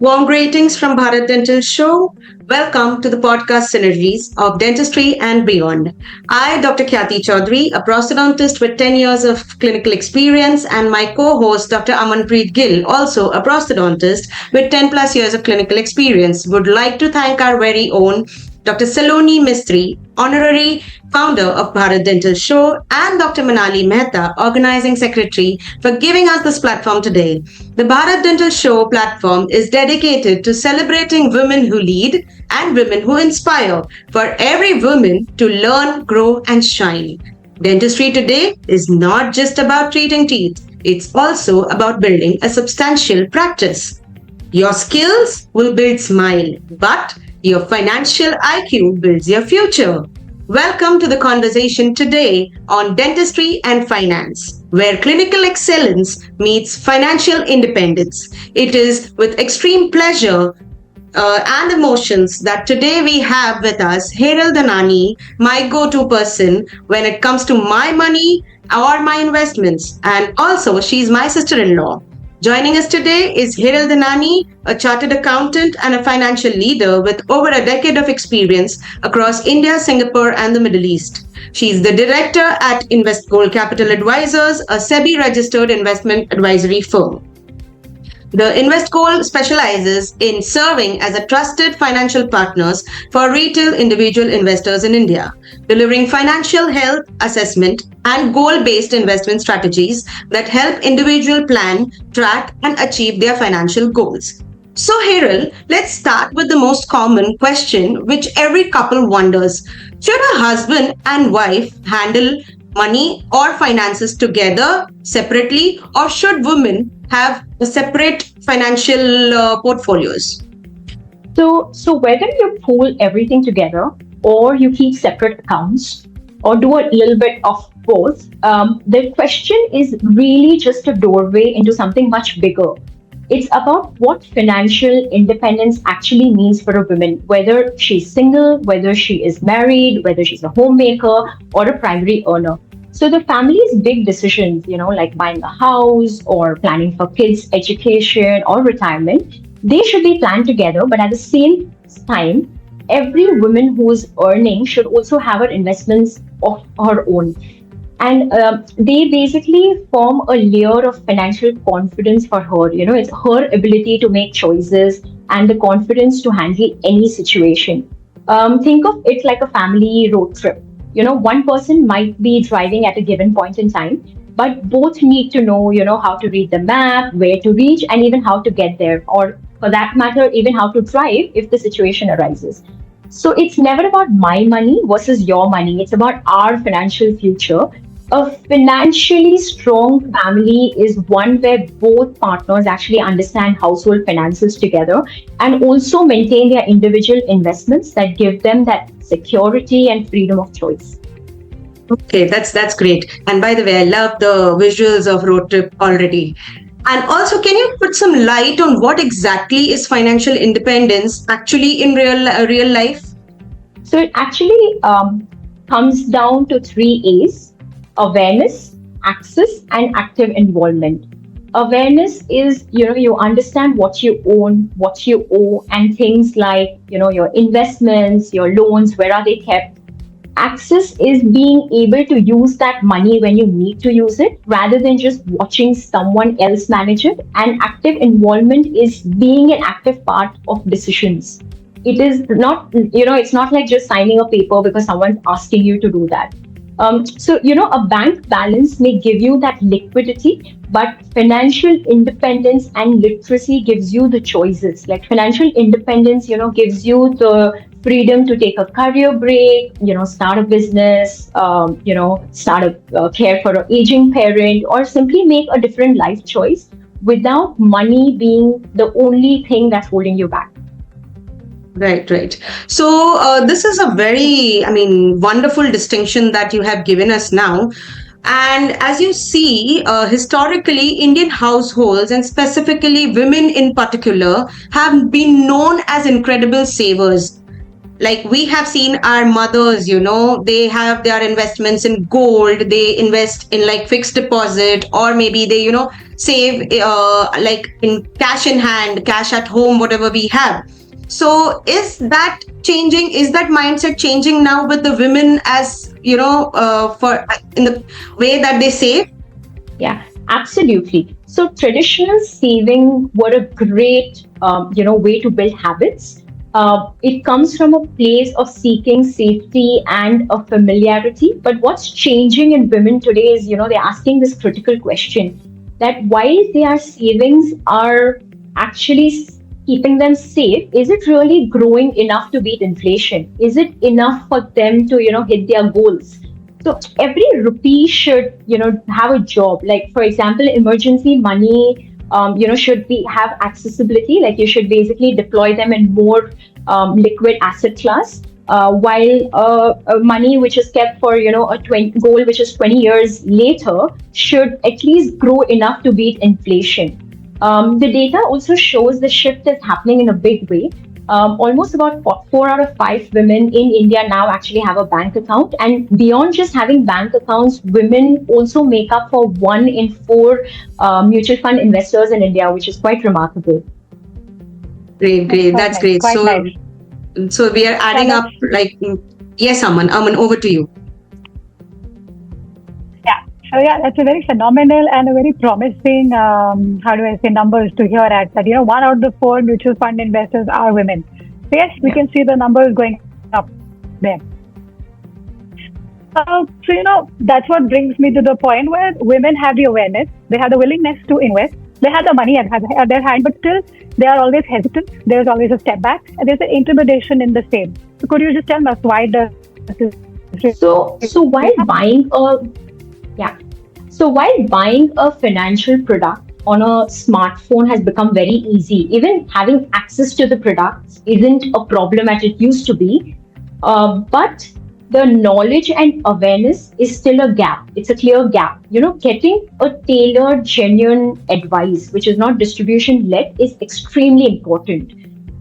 Warm greetings from Bharat Dental Show. Welcome to the podcast Synergies of Dentistry and Beyond. I, Dr. Khyati Chaudhary, a prosthodontist with 10 years of clinical experience, and my co-host, Dr. Amanpreet Gill, also a prosthodontist with 10 plus years of clinical experience, would like to thank our very own Dr. Saloni Mistry, honorary founder of Bharat Dental Show, and Dr. Manali Mehta, organizing secretary, for giving us this platform today. The Bharat Dental Show platform is dedicated to celebrating women who lead and women who inspire, for every woman to learn, grow, and shine. Dentistry today is not just about treating teeth, it's also about building a substantial practice. Your skills will build smile, but your financial IQ builds your future. Welcome to the conversation today on dentistry and finance, where clinical excellence meets financial independence. It is with extreme pleasure and emotions that today we have with us Heral Dhanani, my go-to person when it comes to my money or my investments, and also she's my sister-in-law. Joining us today is Heral Dhanani, a chartered accountant and a financial leader with over a decade of experience across India, Singapore, and the Middle East. She is the director at InvestGold Capital Advisors, a SEBI-registered investment advisory firm. The InvestGold specializes in serving as a trusted financial partners for retail individual investors in India, delivering financial health assessment and goal-based investment strategies that help individual plan, track, and achieve their financial goals. So, Heral, let's start with the most common question which every couple wonders. Should a husband and wife handle money or finances together separately, or should women have separate financial portfolios? So whether you pool everything together or you keep separate accounts or do a little bit of both, the question is really just a doorway into something much bigger. It's about what financial independence actually means for a woman, whether she's single, whether she is married, whether she's a homemaker or a primary earner. So the family's big decisions, like buying a house or planning for kids' education or retirement, they should be planned together. But at the same time, every woman who is earning should also have her investments of her own. And they basically form a layer of financial confidence for her. It's her ability to make choices and the confidence to handle any situation. Think of it like a family road trip. One person might be driving at a given point in time, but both need to know, how to read the map, where to reach, and even how to get there, or for that matter, even how to drive if the situation arises. So it's never about my money versus your money. It's about our financial future. A financially strong family is one where both partners actually understand household finances together and also maintain their individual investments that give them that security and freedom of choice. Okay, that's great. And by the way, I love the visuals of road trip already. And also, can you put some light on what exactly is financial independence actually in real life? So it actually comes down to three A's: awareness, access, and active involvement. Awareness is, you understand what you own, what you owe, and things like, your investments, your loans, where are they kept. Access is being able to use that money when you need to use it rather than just watching someone else manage it. And active involvement is being an active part of decisions. It is not, it's not like just signing a paper because someone's asking you to do that. A bank balance may give you that liquidity, but financial independence and literacy gives you the choices. Like financial independence, gives you the freedom to take a career break, start a business, start a care for an aging parent, or simply make a different life choice without money being the only thing that's holding you back. Right. So this is a very, wonderful distinction that you have given us now. And as you see, historically, Indian households and specifically women in particular have been known as incredible savers. like we have seen our mothers, they have their investments in gold, they invest in like fixed deposit, or maybe they, save like in cash in hand, cash at home, whatever we have. So is that changing, is that mindset changing now with the women, as for in the way that they save? Yeah, absolutely. So traditional saving were a great, way to build habits. It comes from a place of seeking safety and a familiarity. But what's changing in women today is, they're asking this critical question that while their savings are actually keeping them safe, is it really growing enough to beat inflation? Is it enough for them to, hit their goals? So every rupee should, have a job. Like for example, emergency money, should be have accessibility. Like you should basically deploy them in more liquid asset class. While money which is kept for a 20 goal which is 20 years later should at least grow enough to beat inflation. The data also shows the shift is happening in a big way. Almost about 4 out of 5 women in India now actually have a bank account. And beyond just having bank accounts, women also make up for 1 in 4 mutual fund investors in India, which is quite remarkable. Great, That's great. quite That's nice. great. Quite nice. So we are Yeah, adding that's up like, yes, Aman, over to you. yeah. So yeah, that's a very phenomenal and a very promising, how do I say, numbers to hear at that. 1 out of 4 mutual fund investors are women. So yes, we Yeah. can see the numbers going up there. So that's what brings me to the point where women have the awareness, they have the willingness to invest, they have the money at their hand, but still they are always hesitant. There's always a step back, and there's an intimidation in the same. So could you just tell us why does this So really while happen? buying a yeah, so while buying a financial product on a smartphone has become very easy, even having access to the products isn't a problem as it used to be. But the knowledge and awareness is still a gap. It's a clear gap. Getting a tailored, genuine advice, which is not distribution led, is extremely important.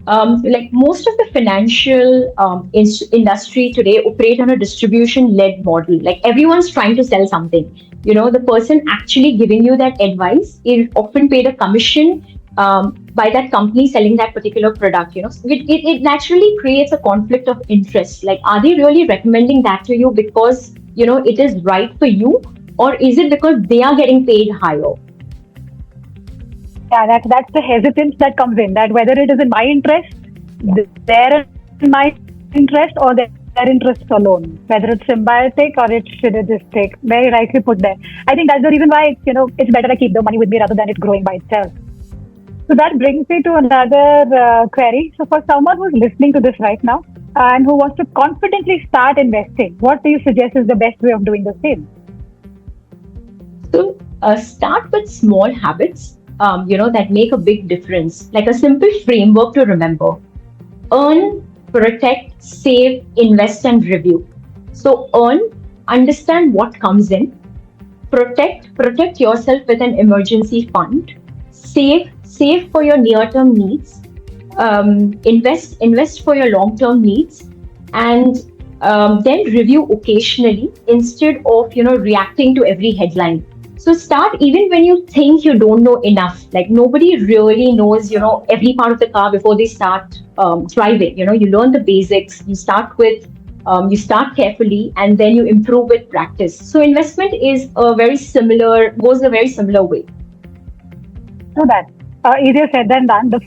Like most of the financial industry today operate on a distribution led model. Like everyone's trying to sell something. The person actually giving you that advice is often paid a commission by that company selling that particular product. So it naturally creates a conflict of interest. Like, are they really recommending that to you because it is right for you, or is it because they are getting paid higher? Yeah, that's the hesitance that comes in. That whether it is in my interest, Yeah. their in my interest, or their interest alone, whether it's symbiotic or it's synergistic. Very rightly put there. I think that's the reason why it's better I keep the money with me rather than it growing by itself. So that brings me to another query. So for someone who's listening to this right now and who wants to confidently start investing, what do you suggest is the best way of doing the same? So start with small habits, that make a big difference. Like a simple framework to remember: earn, protect, save, invest, and review. So earn, understand what comes in. Protect yourself with an emergency fund. Save for your near-term needs. Invest for your long-term needs, and then review occasionally instead of reacting to every headline. So start even when you think you don't know enough. Like nobody really knows every part of the car before they start driving. You learn the basics. You start carefully, and then you improve with practice. So investment is goes a very similar way. So that easier said than done. The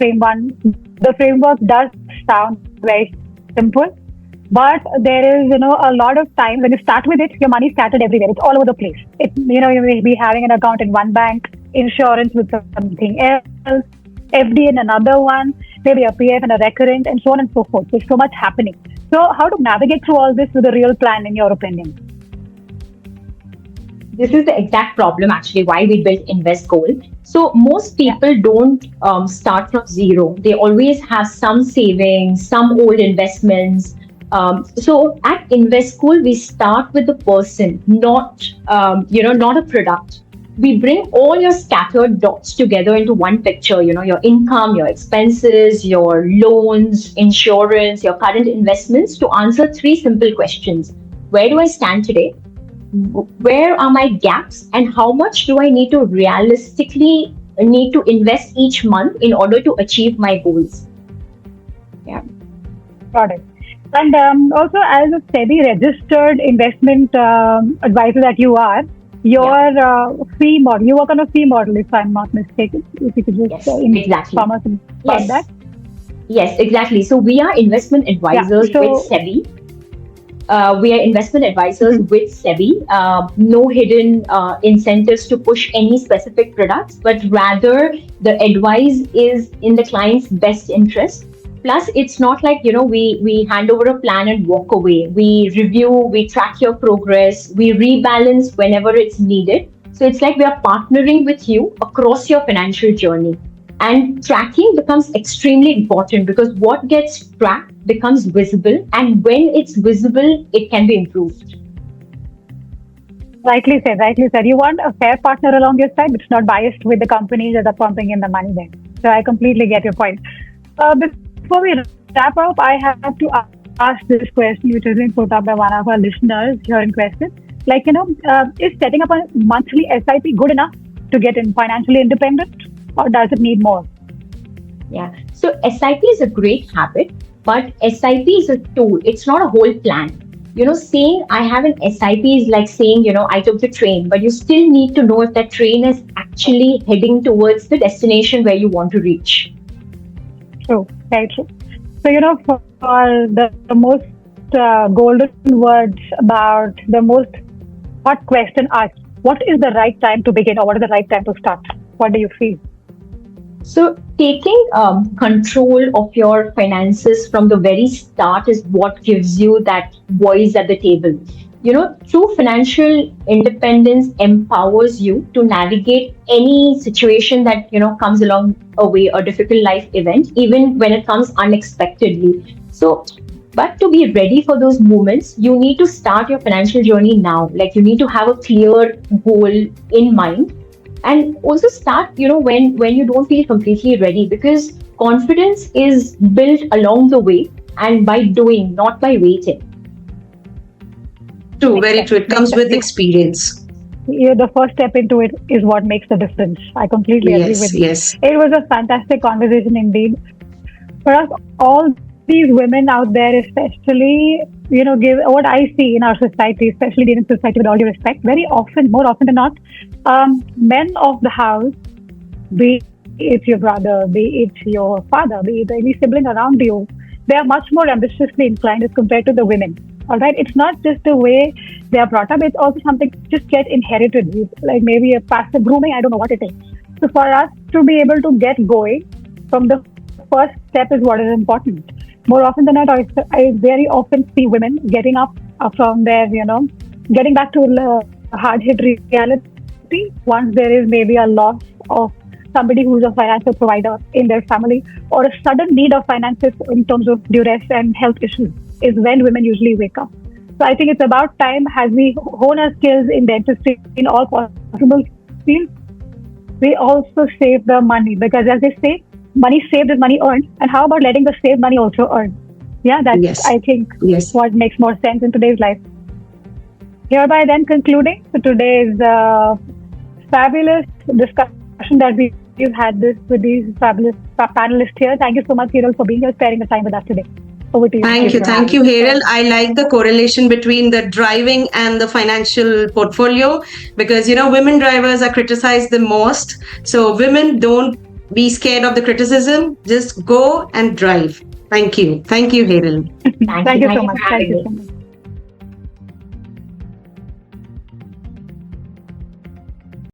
framework does sound very simple, but there is a lot of times when you start with it, your money is scattered everywhere. It's all over the place. You may be having an account in one bank, insurance with something else, FD in another one, maybe a PF and a recurrent, and so on and so forth. There's so much happening. So how to navigate through all this with a real plan, in your opinion? This is the exact problem actually why we built Invest Gold. So most Yeah. people don't start from zero. They always have some savings, some old investments. So at Invest School, we start with the person, not a product. we bring all your scattered dots together into one picture, your income, your expenses, your loans, insurance, your current investments, to answer three simple questions. Where do I stand today? Where are my gaps? And how much do I need to invest each month in order to achieve my goals? Yeah. Got it. And also, as a SEBI registered investment advisor that you are, your Yeah. fee model, you work on a fee model, if I'm not mistaken. If you could just Yes, exactly. inform us about that. Yes. Yes, exactly. So we are investment Yeah. advisors with So, SEBI. We are investment advisors mhm. with SEBI. No hidden incentives to push any specific products, but rather the advice is in the client's best interest. Plus, it's not like, we hand over a plan and walk away. We review, we track your progress, we rebalance whenever it's needed. So it's like we are partnering with you across your financial journey. And tracking becomes extremely important because what gets tracked becomes visible, and when it's visible, it can be improved. rightly said, rightly said. You want a fair partner along your side, which is not biased with the companies that are pumping in the money there. So I completely get your point. Before we wrap up, I have to ask this question, which has been put up by one of our listeners here in question. Like, is setting up a monthly SIP good enough to get in financially independent, or does it need more? Yeah. So SIP is a great habit, but SIP is a tool. It's not a whole plan. Saying I have an SIP is like saying, I took the train, but you still need to know if that train is actually heading towards the destination where you want to reach. True, very true. So, for the most golden words about the most hot question asked, what is the right time to begin, or what is the right time to start? What do you feel? So, taking control of your finances from the very start is what gives you that voice at the table. True financial independence empowers you to navigate any situation that, comes along a way, a difficult life event, even when it comes unexpectedly. So, but to be ready for those moments, you need to start your financial journey now. Like, you need to have a clear goal in mind, and also start when you don't feel completely ready, because confidence is built along the way and by doing, not by waiting. True, Makes very sense. true. It Makes comes sense. with experience. The first step into it is what makes the difference. I completely agree Yes, with you. yes. It was a fantastic conversation indeed. For us, all these women out there, especially, give what I see in our society, especially the Indian society, with all due respect, very often, more often than not, men of the house, be it your brother, be it your father, be it any sibling around you, they are much more ambitiously inclined as compared to the women. All right, it's not just the way they are brought up; it's also something just get inherited, like maybe a passive grooming. I don't know what it is. So for us to be able to get going from the first step is what is important. More often than not, I very often see women getting up from their, getting back to hard hit reality once there is maybe a loss of somebody who's a financial provider in their family, or a sudden need of finances in terms of duress and health issues, is when women usually wake up. So I think it's about time, as we hone our skills in dentistry in all possible fields, we also save the money, because as they say, money saved is money earned. And how about letting the saved money also earn? Yeah, that's, Yes, I think, yes. what makes more sense in today's life. Hereby then concluding to today's fabulous discussion that we've had this with these fabulous panelists here. Thank you so much, Hiral, for being here, sparing the time with us today. Over to you. Thank Thank you. you for Thank you, having me. Heral. I like the correlation between the driving and the financial portfolio because, women drivers are criticized the most. So, women, don't be scared of the criticism. Just go and drive. Thank you. Thank you, Heral. Thank Thank you. you so Thank you much. for Thank having you me. so much.